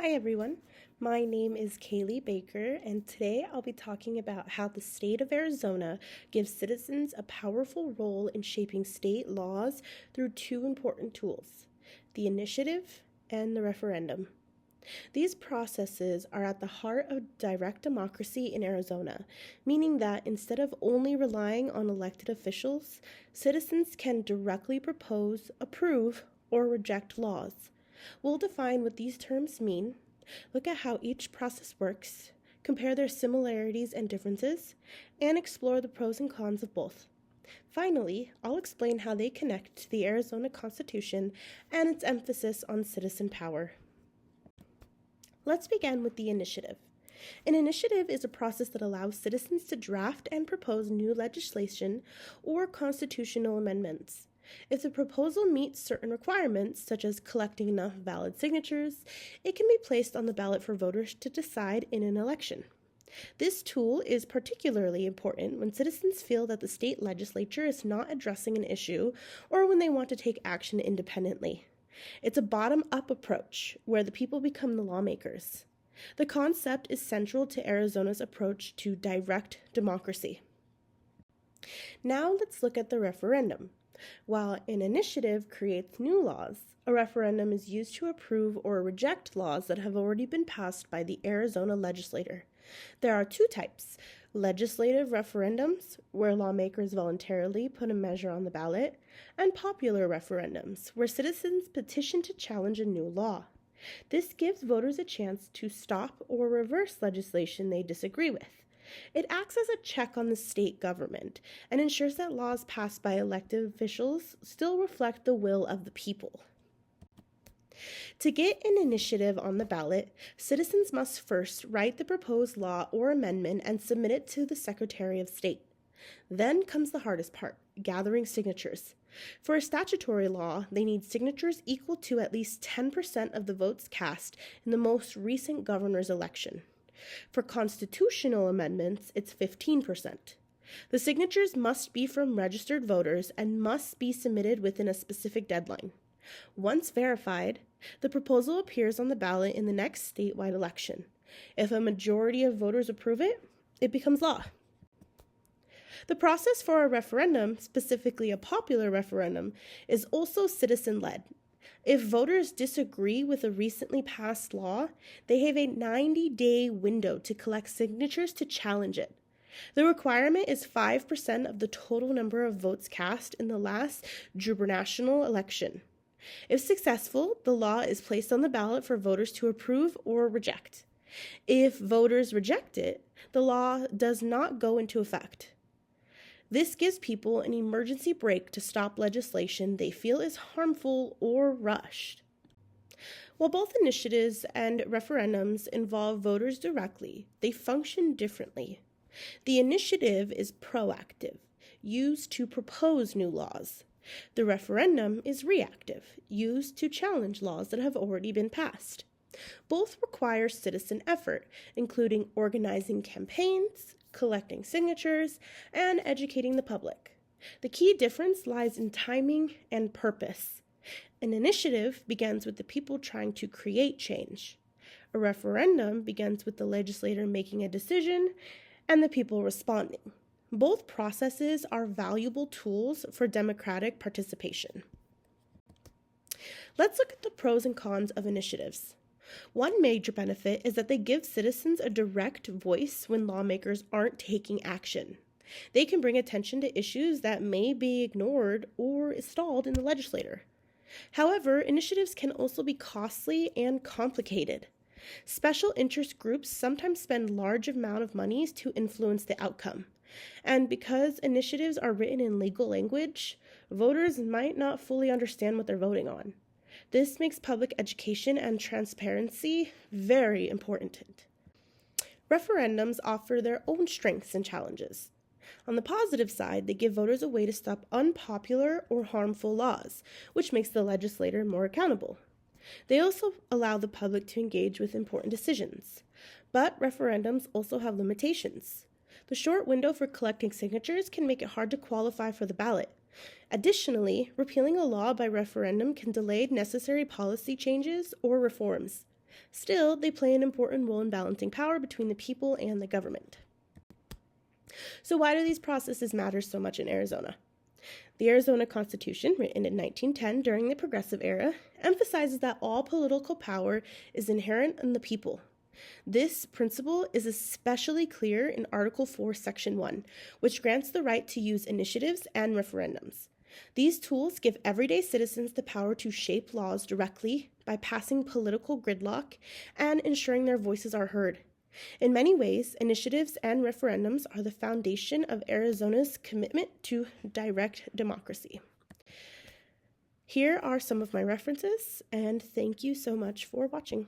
Hi everyone, my name is Kaylee Baker, and today I'll be talking about how the state of Arizona gives citizens a powerful role in shaping state laws through two important tools, the initiative and the referendum. These processes are at the heart of direct democracy in Arizona, meaning that instead of only relying on elected officials, citizens can directly propose, approve, or reject laws. We'll define what these terms mean, look at how each process works, compare their similarities and differences, and explore the pros and cons of both. Finally, I'll explain how they connect to the Arizona Constitution and its emphasis on citizen power. Let's begin with the initiative. An initiative is a process that allows citizens to draft and propose new legislation or constitutional amendments. If the proposal meets certain requirements, such as collecting enough valid signatures, it can be placed on the ballot for voters to decide in an election. This tool is particularly important when citizens feel that the state legislature is not addressing an issue or when they want to take action independently. It's a bottom-up approach where the people become the lawmakers. The concept is central to Arizona's approach to direct democracy. Now let's look at the referendum. While an initiative creates new laws, a referendum is used to approve or reject laws that have already been passed by the Arizona legislature. There are two types: legislative referendums, where lawmakers voluntarily put a measure on the ballot, and popular referendums, where citizens petition to challenge a new law. This gives voters a chance to stop or reverse legislation they disagree with. It acts as a check on the state government and ensures that laws passed by elected officials still reflect the will of the people. To get an initiative on the ballot, citizens must first write the proposed law or amendment and submit it to the Secretary of State. Then comes the hardest part, gathering signatures. For a statutory law, they need signatures equal to at least 10% of the votes cast in the most recent governor's election. For constitutional amendments, it's 15%. The signatures must be from registered voters and must be submitted within a specific deadline. Once verified, the proposal appears on the ballot in the next statewide election. If a majority of voters approve it, it becomes law. The process for a referendum, specifically a popular referendum, is also citizen-led. If voters disagree with a recently passed law, they have a 90-day window to collect signatures to challenge it. The requirement is 5% of the total number of votes cast in the last gubernatorial election. If successful, the law is placed on the ballot for voters to approve or reject. If voters reject it, the law does not go into effect. This gives people an emergency brake to stop legislation they feel is harmful or rushed. While both initiatives and referendums involve voters directly, they function differently. The initiative is proactive, used to propose new laws. The referendum is reactive, used to challenge laws that have already been passed. Both require citizen effort, including organizing campaigns, collecting signatures, and educating the public. The key difference lies in timing and purpose. An initiative begins with the people trying to create change. A referendum begins with the legislator making a decision and the people responding. Both processes are valuable tools for democratic participation. Let's look at the pros and cons of initiatives. One major benefit is that they give citizens a direct voice when lawmakers aren't taking action. They can bring attention to issues that may be ignored or stalled in the legislature. However, initiatives can also be costly and complicated. Special interest groups sometimes spend large amounts of monies to influence the outcome. And because initiatives are written in legal language, voters might not fully understand what they're voting on. This makes public education and transparency very important. Referendums offer their own strengths and challenges. On the positive side, they give voters a way to stop unpopular or harmful laws, which makes the legislator more accountable. They also allow the public to engage with important decisions. But referendums also have limitations. The short window for collecting signatures can make it hard to qualify for the ballot. Additionally, repealing a law by referendum can delay necessary policy changes or reforms. Still, they play an important role in balancing power between the people and the government. So why do these processes matter so much in Arizona? The Arizona Constitution, written in 1910 during the Progressive Era, emphasizes that all political power is inherent in the people. This principle is especially clear in Article 4, Section 1, which grants the right to use initiatives and referendums. These tools give everyday citizens the power to shape laws directly by passing political gridlock and ensuring their voices are heard. In many ways, initiatives and referendums are the foundation of Arizona's commitment to direct democracy. Here are some of my references, and thank you so much for watching.